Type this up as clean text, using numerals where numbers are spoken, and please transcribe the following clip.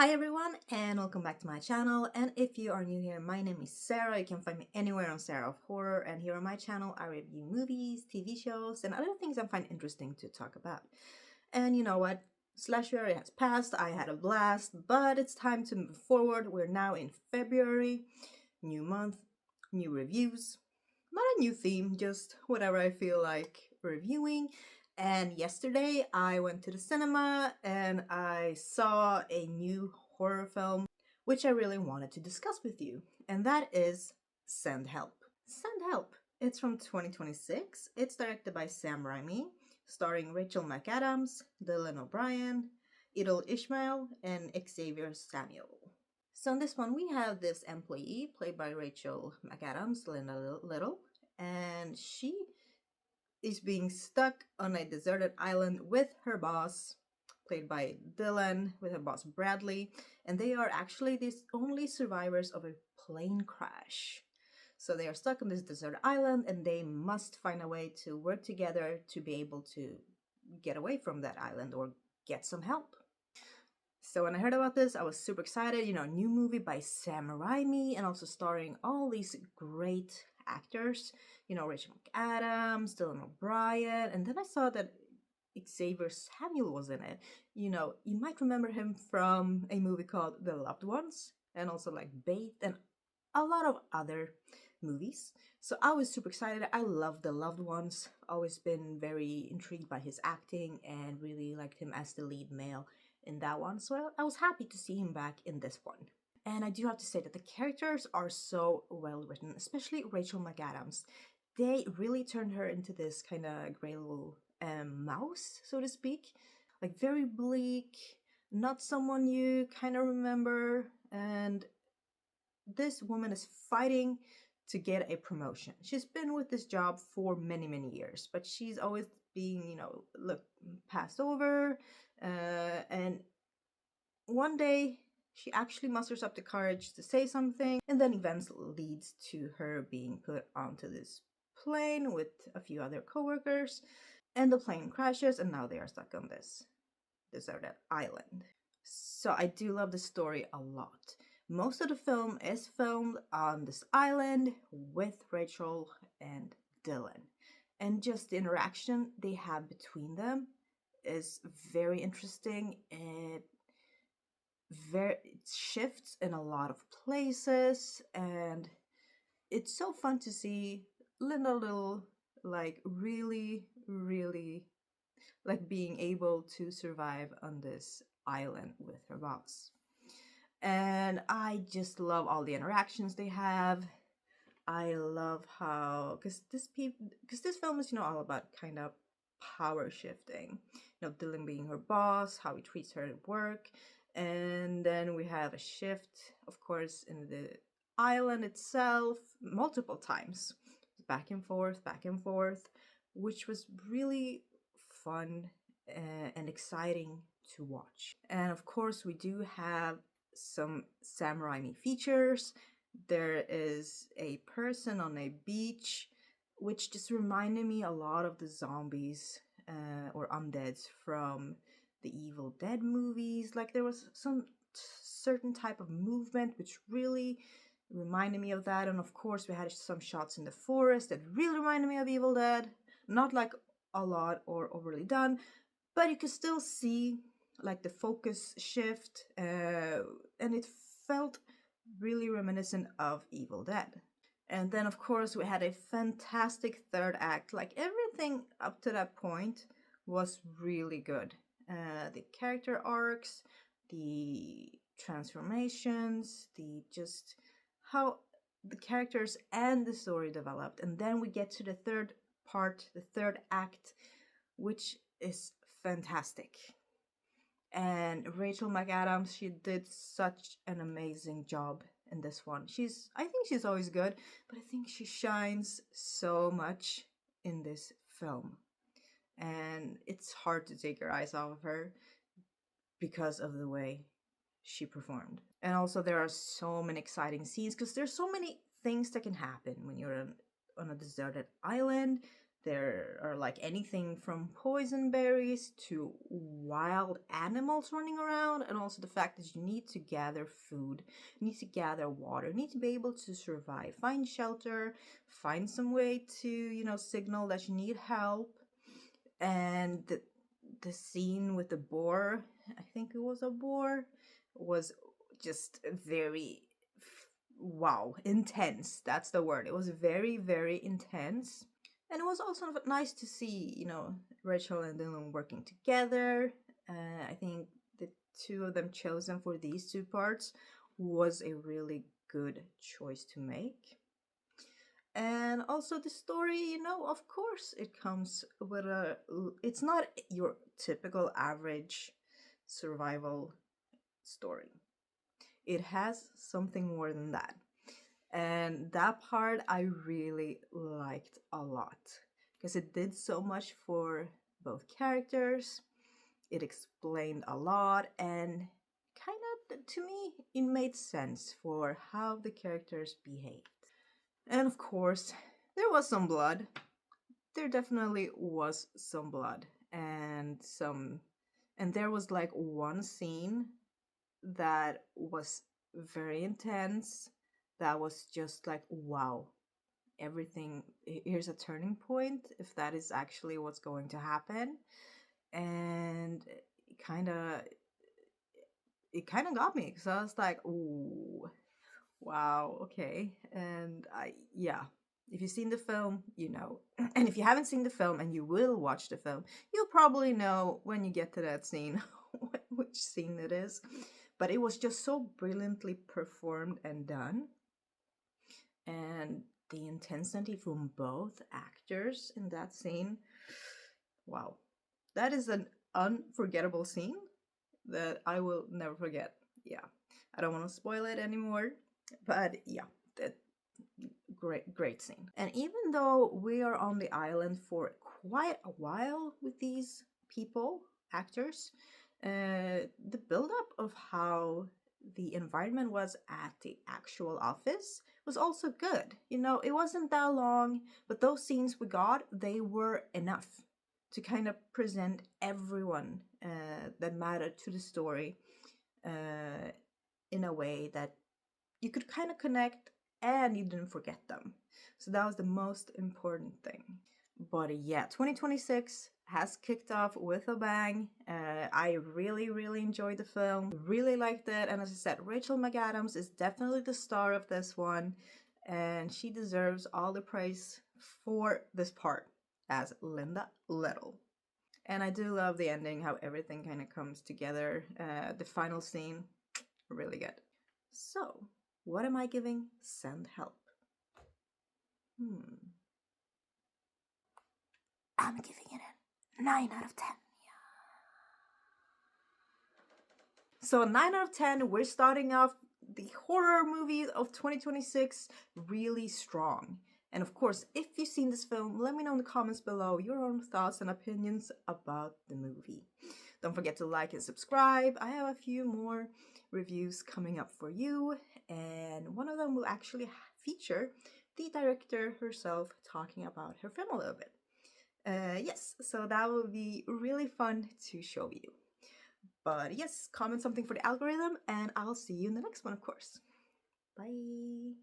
Hi everyone and welcome back to my channel, and if you are new here, my name is Sarah. You can find me anywhere on Sarah of Horror, and here on my channel I review movies, TV shows, and other things I find interesting to talk about. And you know what? Slasher has passed, I had a blast, but it's time to move forward. We're now in February, new month, new reviews. Not a new theme, just whatever I feel like reviewing. And yesterday I went to the cinema and I saw a new horror film which I really wanted to discuss with you, and that is Send Help. Send Help. It's from 2026. It's directed by Sam Raimi, starring Rachel McAdams, Dylan O'Brien, Edyll Ismael, and Xavier Samuel. So in this one, we have this employee played by Rachel McAdams, Linda Little, and she is being stuck on a deserted island with her boss, played by Dylan, with her boss Bradley, and they are actually the only survivors of a plane crash. So they are stuck on this desert island and they must find a way to work together to be able to get away from that island or get some help. So when I heard about this, I was super excited. New movie by Sam Raimi and also starring all these great actors. Rachel McAdams, Dylan O'Brien, and then I saw that Xavier Samuel was in it. You might remember him from a movie called The Loved Ones and also like Bait and a lot of other movies. So I was super excited. I love The Loved Ones. Always been very intrigued by his acting and really liked him as the lead male in that one. So I was happy to see him back in this one. And I do have to say that the characters are so well written, especially Rachel McAdams. They really turned her into this kind of gray little mouse, so to speak. Like very bleak, not someone you kind of remember. And this woman is fighting to get a promotion. She's been with this job for many, many years, but she's always being, look, passed over. And one day, she actually musters up the courage to say something, and then events leads to her being put onto this plane with a few other coworkers, and the plane crashes, and now they are stuck on this deserted island. So I do love the story a lot. Most of the film is filmed on this island with Rachel and Dylan. And just the interaction they have between them is very interesting. It shifts in a lot of places, and it's so fun to see Linda Little like really like being able to survive on this island with her boss. And I just love all the interactions they have. I love how because this film is all about kind of power shifting. Dylan being her boss, how he treats her at work, and then we have a shift, of course, in the island itself multiple times, back and forth, which was really fun and exciting to watch. And of course, we do have some Sam Raimi features. There is a person on a beach, which just reminded me a lot of the zombies or undeads from the Evil Dead movies. Like there was some certain type of movement which really reminded me of that. And of course, we had some shots in the forest that really reminded me of Evil Dead. Not like a lot or overly done, but you could still see like the focus shift, and it felt really reminiscent of Evil Dead. And then, of course, we had a fantastic third act. Like everything up to that point was really good. The character arcs, the transformations, the just how the characters and the story developed. And then we get to the third part, the third act, which is fantastic. And Rachel McAdams, she did such an amazing job in this one. I think she's always good, but I think she shines so much in this film. And it's hard to take your eyes off of her because of the way she performed. And also there are so many exciting scenes because there's so many things that can happen when you're on a deserted island. There are like anything from poison berries to wild animals running around, and also the fact that you need to gather food, you need to gather water, you need to be able to survive, find shelter, find some way to, signal that you need help. And the scene with the boar, I think it was a boar, was just very, wow, intense. That's the word. It was very, very intense. And it was also nice to see, Rachel and Dylan working together. I think the two of them chosen for these two parts was a really good choice to make. And also the story, of course, it comes with it's not your typical average survival story. It has something more than that. And that part I really liked a lot because it did so much for both characters. It explained a lot, and kind of, to me, it made sense for how the characters behaved. And of course, there was some blood. There definitely was some blood, and there was like one scene that was very intense, that was just like, wow, everything, here's a turning point if that is actually what's going to happen. And it kind of got me, because I was like, ooh, wow, okay. And yeah, if you've seen the film, you know. And if you haven't seen the film and you will watch the film, you'll probably know when you get to that scene which scene it is. But it was just so brilliantly performed and done. And the intensity from both actors in that scene, wow. That is an unforgettable scene that I will never forget. Yeah. I don't want to spoil it anymore, but yeah, that great scene. And even though we are on the island for quite a while with these people, actors, the build-up of how the environment was at the actual office was also good. It wasn't that long, but those scenes we got, they were enough to kind of present everyone that mattered to the story in a way that you could kind of connect and you didn't forget them. So that was the most important thing. But yeah, 2026 has kicked off with a bang. I really, really enjoyed the film. Really liked it. And as I said, Rachel McAdams is definitely the star of this one. And she deserves all the praise for this part as Linda Little. And I do love the ending, how everything kind of comes together. The final scene, really good. So, what am I giving Send Help? I'm giving it a 9 out of 10. So 9 out of 10, we're starting off the horror movies of 2026 really strong. And of course, if you've seen this film, let me know in the comments below your own thoughts and opinions about the movie. Don't forget to like and subscribe. I have a few more reviews coming up for you, and one of them will actually feature the director herself talking about her film a little bit. Yes, so that will be really fun to show you. But yes, comment something for the algorithm, and I'll see you in the next one, of course. Bye!